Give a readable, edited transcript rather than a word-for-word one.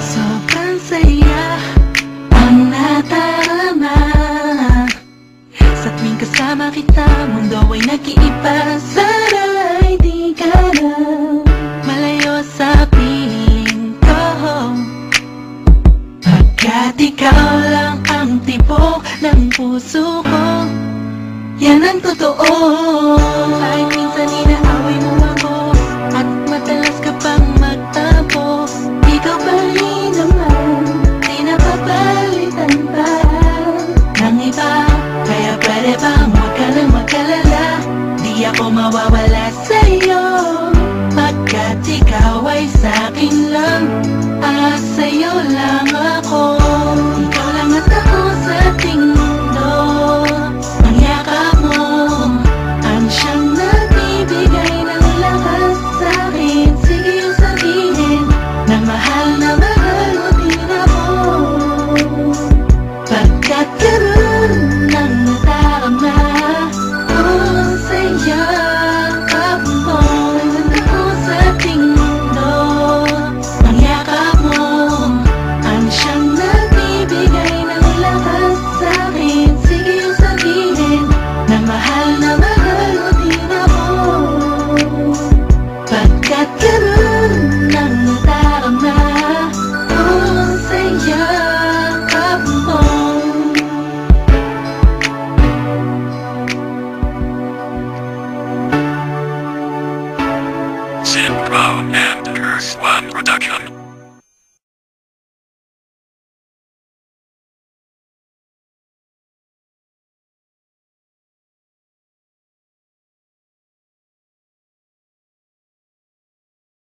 Sobrang saya ang nadarama sa tuwing kasama kita. Mundo ay nag-iiba. Sana'y di ka na malayo sa piling ko, pagkat ikaw lang ang tibok ng puso ko. Yan ang totoo. Kahit minsan inaaway mo ako at madalas ka pang magtampo, ikaw pa rin naman, di napapalitan pa ng iba. Kaya pwede bang huwag ka nang mag-alala, di ako mawawala sa'yo, pagkat ikaw ay sa'kin lang, sa'yo lang ako. Ikaw lang at ako sa ating mundo. Ang yakap mo ang siyang nagbibigay ng lakas sa'kin. Sige yung sabihin na mahal mo din ako, pagkat ganun ang nadarama ko sa yakap mo. Nandun ako sa ating mundo. Ang yakap mo ang siyang nagbibigay ng lakas sa'kin. Sige yung sabihin na mahal mo din ako, pagkat ganun ang nadarama ko sa yakap mo. Synchro and Curse One Production.